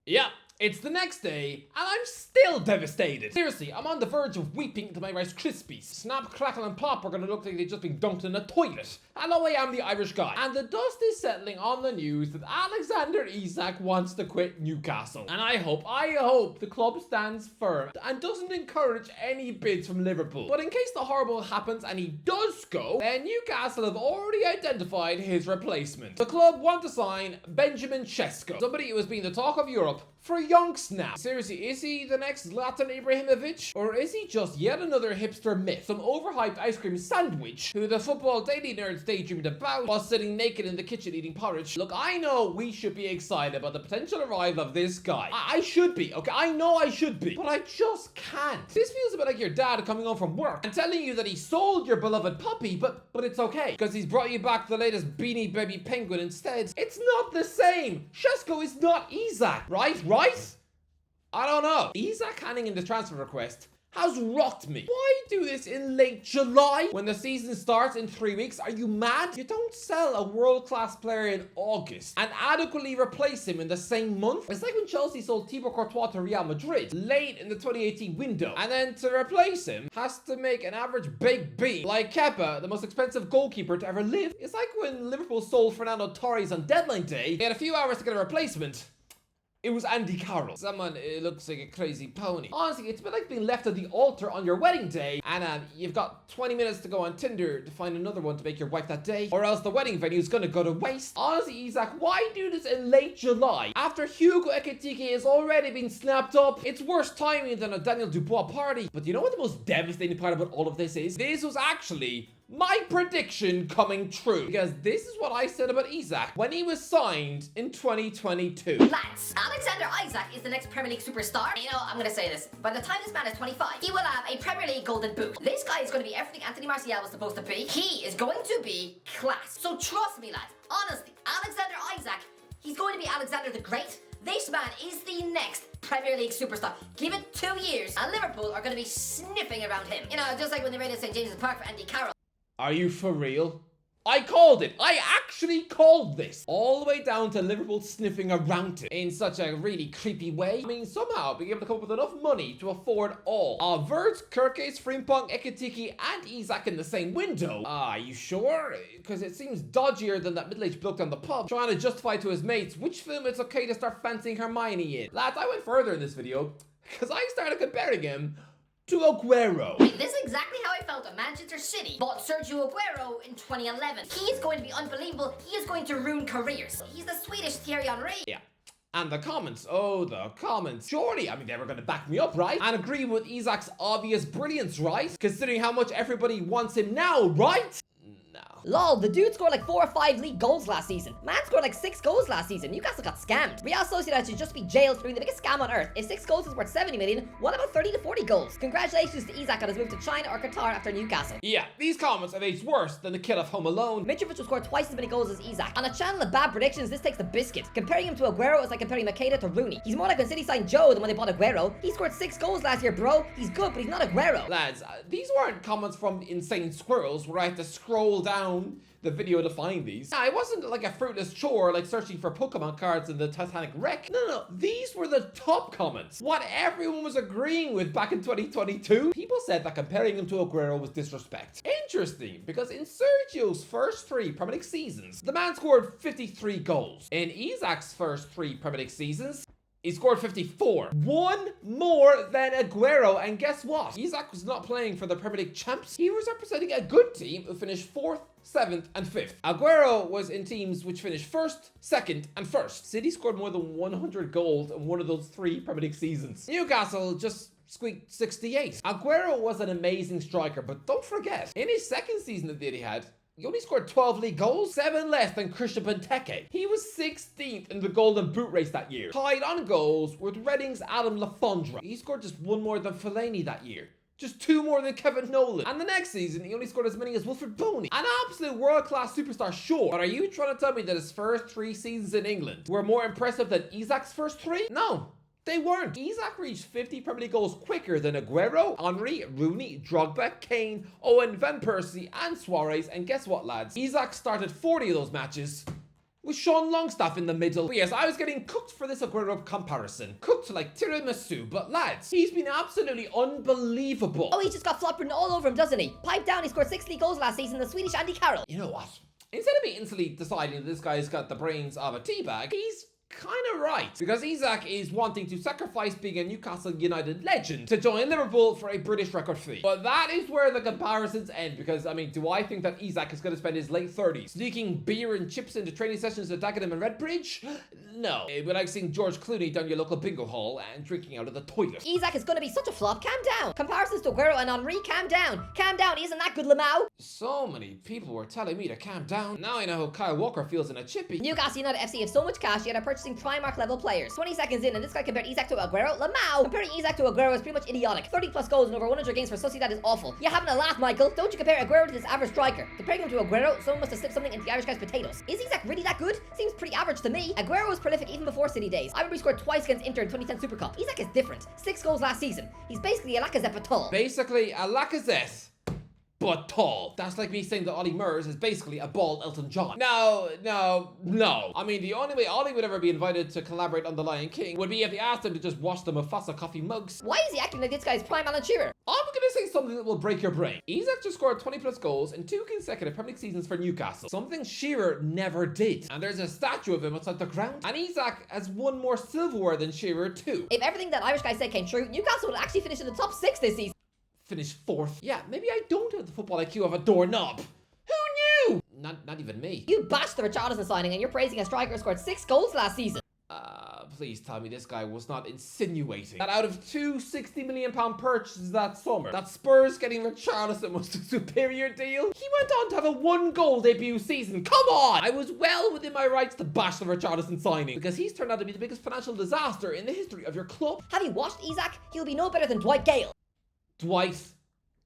Yeah, it's the next day, and I'm still devastated. Seriously, I'm on the verge of weeping to my Rice Krispies. Snap, crackle, and pop are gonna look like they've just been dunked in a toilet. Hello, I am the Irish guy. And the dust is settling on the news that Alexander Isak wants to quit Newcastle. And I hope the club stands firm and doesn't encourage any bids from Liverpool. But in case the horrible happens and he does go, then Newcastle have already identified his replacement. The club want to sign Benjamin Sesko, somebody who has been the talk of Europe for yonks now. Seriously, is he the next Zlatan Ibrahimovic? Or is he just yet another hipster myth? Some overhyped ice cream sandwich who the football daily nerds daydreamed about while sitting naked in the kitchen eating porridge? Look, I know we should be excited about the potential arrival of this guy. I should be, okay? I know I should be. But I just can't. This feels a bit like your dad coming home from work and telling you that he sold your beloved puppy, but it's okay, because he's brought you back the latest Beanie Baby penguin instead. It's not the same. Sesko is not Isak, right? I don't know. Isak handing in the transfer request has rocked me. Why do this in late July when the season starts in 3 weeks? Are you mad? You don't sell a world-class player in August and adequately replace him in the same month. It's like when Chelsea sold Thibaut Courtois to Real Madrid late in the 2018 window, and then to replace him has to make an average big B like Kepa, the most expensive goalkeeper to ever live. It's like when Liverpool sold Fernando Torres on deadline day. They had a few hours to get a replacement. It was Andy Carroll. Someone looks like a crazy pony. Honestly, it's a bit like being left at the altar on your wedding day, and you've got 20 minutes to go on Tinder to find another one to make your wife that day, or else the wedding venue's gonna go to waste. Honestly, Isak, why do this in late July after Hugo Ekitike has already been snapped up? It's worse timing than a Daniel Dubois party. But you know what the most devastating part about all of this is? This was actually my prediction coming true, because this is what I said about Isak when he was signed in 2022. Lads, Alexander Isak is the next Premier League superstar. You know, I'm gonna say this. By the time this man is 25, he will have a Premier League golden boot. This guy is going to be everything Anthony Martial was supposed to be. He is going to be class. So trust me, lads. Honestly, Alexander Isak, he's going to be Alexander the Great. This man is the next Premier League superstar. Give it 2 years, and Liverpool are going to be sniffing around him. You know, just like when they raided St. James's Park for Andy Carroll. Are you for real? I called it. I actually called this. All the way down to Liverpool sniffing around it in such a really creepy way. I mean, somehow being able to come up with enough money to afford all. Verts, Kirkes, Frimpong, Ekitike, and Isak in the same window. Are you sure? Because it seems dodgier than that middle-aged bloke down the pub trying to justify to his mates which film it's okay to start fancying Hermione in. Lads, I went further in this video because I started comparing him to Aguero. This is exactly how I felt when Manchester City bought Sergio Aguero in 2011. He is going to be unbelievable. He is going to ruin careers. He's the Swedish Thierry Henry. Yeah. And the comments, oh, the comments. Surely, I mean, they were going to back me up, right? And agree with Isak's obvious brilliance, right? Considering how much everybody wants him now, right? Lol, the dude scored like 4 or 5 league goals last season. Man scored like 6 goals last season. Newcastle got scammed. Real Sociedad should just be jailed for doing the biggest scam on earth. If 6 goals is worth 70 million, what about 30 to 40 goals? Congratulations to Isak on his move to China or Qatar after Newcastle. Yeah, these comments have aged worse than the kid of Home Alone. Mitrovic will score twice as many goals as Isak. On a channel of bad predictions, this takes the biscuit. Comparing him to Aguero is like comparing Makeda to Rooney. He's more like when City signed Joe than when they bought Aguero. He scored 6 goals last year, bro. He's good, but he's not Aguero. Lads, these weren't comments from insane squirrels where I had to scroll down the video to find these. It wasn't like a fruitless chore like searching for Pokemon cards in the Titanic wreck. No, these were the top comments. What everyone was agreeing with back in 2022. People said that comparing him to Aguero was disrespect. Interesting, because in Sergio's first 3 Premier League seasons, the man scored 53 goals. In Isak's first 3 Premier League seasons, he scored 54. 1 more than Aguero, and guess what? Isak was not playing for the Premier League champs. He was representing a good team who finished 4th, 7th, and 5th. Aguero was in teams which finished 1st, 2nd, and 1st. City scored more than 100 goals in one of those 3 Premier League seasons. Newcastle just squeaked 68. Aguero was an amazing striker, but don't forget, in his second season that he had, he only scored 12 league goals, 7 less than Christian Benteke. He was 16th in the Golden Boot race that year, tied on goals with Reading's Adam Lafondra. He scored just 1 more than Fellaini that year. Just 2 more than Kevin Nolan. And the next season, he only scored as many as Wilfred Boney. An absolute world-class superstar, sure. But are you trying to tell me that his first 3 seasons in England were more impressive than Isak's first 3? No. They weren't. Isak reached 50 Premier League goals quicker than Aguero, Henry, Rooney, Drogba, Kane, Owen, Van Persie, and Suarez. And guess what, lads? Isak started 40 of those matches with Sean Longstaff in the middle. But yes, I was getting cooked for this Aguero comparison. Cooked like tiramisu, but lads, he's been absolutely unbelievable. Oh, he just got flopped written all over him, doesn't he? Pipe down, he scored 6 league goals last season, the Swedish Andy Carroll. You know what? Instead of me instantly deciding that this guy's got the brains of a teabag, he's kind of right. Because Isak is wanting to sacrifice being a Newcastle United legend to join Liverpool for a British record fee. But that is where the comparisons end. Because, I mean, do I think that Isak is going to spend his late 30s sneaking beer and chips into training sessions at Dagenham and Redbridge? No. It would like seeing George Clooney down your local bingo hall and drinking out of the toilet. Isak is going to be such a flop, calm down. Comparisons to Aguero and Henry, calm down. Calm down, he isn't that good, Lamau. So many people were telling me to calm down. Now I know how Kyle Walker feels in a chippy. Newcastle United FC have so much cash, yet are purchasing Primark level players. 20 seconds in, and this guy compared Isak to Aguero. Lamau! Comparing Isak to Aguero is pretty much idiotic. 30 plus goals and over 100 games for Sociedad is awful. You're having a laugh, Michael. Don't you compare Aguero to this average striker. Comparing him to Aguero, someone must have slipped something into the Irish guy's potatoes. Is Isak really that good? Seems pretty average to me. Aguero was prolific even before City days. I remember he scored twice against Inter in 2010 Super Cup. Isak is different. 6 goals last season. He's basically a Lacazette but tall. Basically, a Lacazette, but tall. That's like me saying that Ollie Murs is basically a bald Elton John. No. I mean, the only way Ollie would ever be invited to collaborate on The Lion King would be if he asked him to just wash the Mufasa coffee mugs. Why is he acting like this guy's prime Alan Shearer? I'm gonna say something that will break your brain. Isak just scored 20 plus goals in 2 consecutive Premier League seasons for Newcastle. Something Shearer never did. And there's a statue of him outside the ground. And Isak has won more silverware than Shearer too. If everything that Irish guy said came true, Newcastle would actually finish in the top 6 this season. Finish 4th. Yeah, maybe I don't have the football IQ of a doorknob. Who knew? Not even me. You bashed the Richarlison signing and you're praising a striker who scored 6 goals last season. Please tell me this guy was not insinuating that out of 2 £60 million purchases that summer, that Spurs getting Richarlison was the superior deal? He went on to have a 1-goal debut season. Come on! I was well within my rights to bash the Richarlison signing because he's turned out to be the biggest financial disaster in the history of your club. Have you watched Isak? He'll be no better than Dwight Gale. Dwight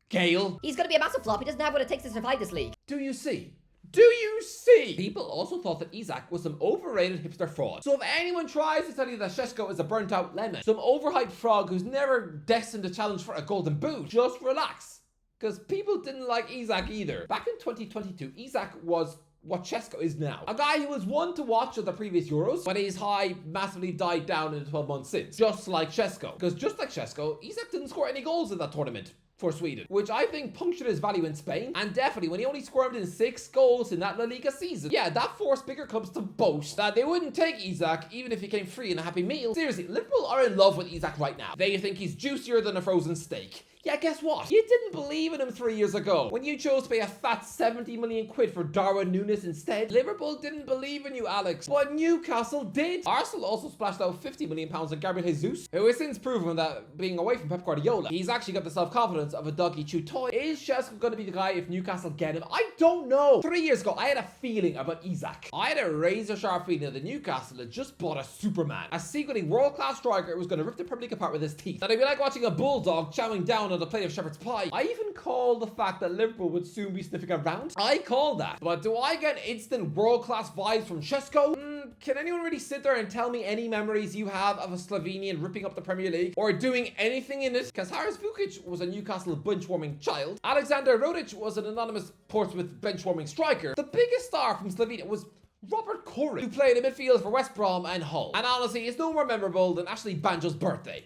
Gale? He's going to be a massive flop. He doesn't have what it takes to survive this league. Do you see? Do you see? People also thought that Isak was some overrated hipster fraud. So if anyone tries to tell you that Sesko is a burnt out lemon, some overhyped frog who's never destined to challenge for a golden boot, just relax. Because people didn't like Isak either. Back in 2022, Isak was what Sesko is now. A guy who was one to watch at the previous Euros, but his high massively died down in the 12 months since. Just like Sesko. Because just like Sesko, Isak didn't score any goals in that tournament for Sweden, which I think punctured his value in Spain, and definitely when he only squirmed in 6 goals in that La Liga season. Yeah, that forced bigger clubs to boast that they wouldn't take Isak even if he came free in a Happy Meal. Seriously, Liverpool are in love with Isak right now. They think he's juicier than a frozen steak. Yeah, guess what? You didn't believe in him 3 years ago when you chose to pay a fat 70 million quid for Darwin Núñez instead. Liverpool didn't believe in you, Alex, but Newcastle did. Arsenal also splashed out 50 million pounds on Gabriel Jesus, who has since proven that being away from Pep Guardiola, he's actually got the self-confidence of a doggy-chew toy. Is Sesko going to be the guy if Newcastle get him? I don't know. 3 years ago, I had a feeling about Isak. I had a razor-sharp feeling that Newcastle had just bought a Superman, a secretly world-class striker who was going to rip the Premier League apart with his teeth. That it'd be like watching a bulldog chowing down on a plate of shepherd's pie. I even called the fact that Liverpool would soon be sniffing around. I called that. But do I get instant world-class vibes from Sesko? Can anyone really sit there and tell me any memories you have of a Slovenian ripping up the Premier League or doing anything in it? Because Haris Vukic was a Newcastle bench-warming child. Alexander Rodic was an anonymous Portsmouth bench-warming striker. The biggest star from Slovenia was Robert Corrin, who played in midfield for West Brom and Hull. And honestly, it's no more memorable than Ashley Banjo's birthday.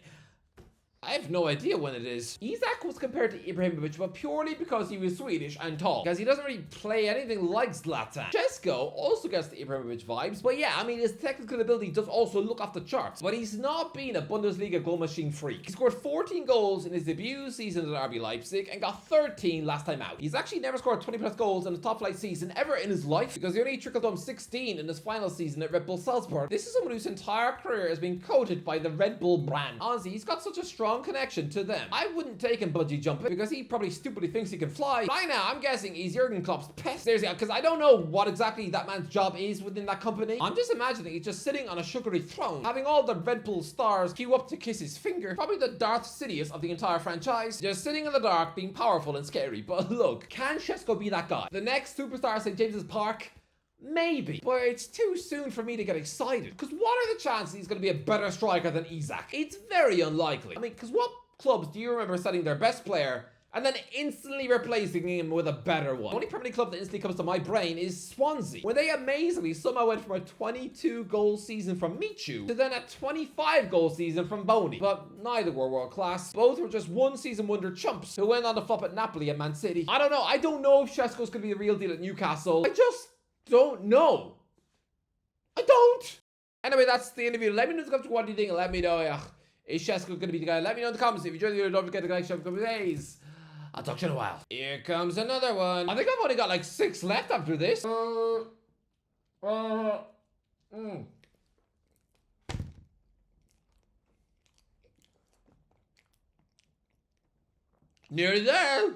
I have no idea when it is. Isak was compared to Ibrahimovic, but purely because he was Swedish and tall. Because he doesn't really play anything like Zlatan. Sesko also gets the Ibrahimovic vibes, but yeah, I mean, his technical ability does also look off the charts. But he's not been a Bundesliga goal machine freak. He scored 14 goals in his debut season at RB Leipzig and got 13 last time out. He's actually never scored 20 plus goals in a top flight season ever in his life, because he only trickled home 16 in his final season at Red Bull Salzburg. This is someone whose entire career has been coated by the Red Bull brand. Honestly, he's got such a strong connection to them. I wouldn't take him bungee jumping because he probably stupidly thinks he can fly. By now, I'm guessing he's Jurgen Klopp's pet. Seriously, because I don't know what exactly that man's job is within that company. I'm just imagining he's just sitting on a sugary throne, having all the Red Bull stars queue up to kiss his finger. Probably the Darth Sidious of the entire franchise. Just sitting in the dark, being powerful and scary. But look, can Sesko be that guy? The next superstar at St. James's Park? Maybe, but it's too soon for me to get excited. Because what are the chances he's going to be a better striker than Isak? It's very unlikely. I mean, because what clubs do you remember selling their best player and then instantly replacing him with a better one. The only Premier League club that instantly comes to my brain is Swansea, when they amazingly somehow went from a 22-goal season from Michu to then a 25-goal season from Boni. But neither were world class. Both were just one-season wonder chumps who went on to flop at Napoli and Man City. I don't know. I don't know if Sesko's going to be the real deal at Newcastle. I just don't know. I don't. Anyway, that's the interview. Let me know in the comments what do you think. Let me know. Is Sesko going to be the guy? Let me know in the comments. If you enjoyed the video, don't forget to like, share, comment, days. I'll talk to you in a while. Here comes another one. I think I've only got like 6 left after this. Nearly there.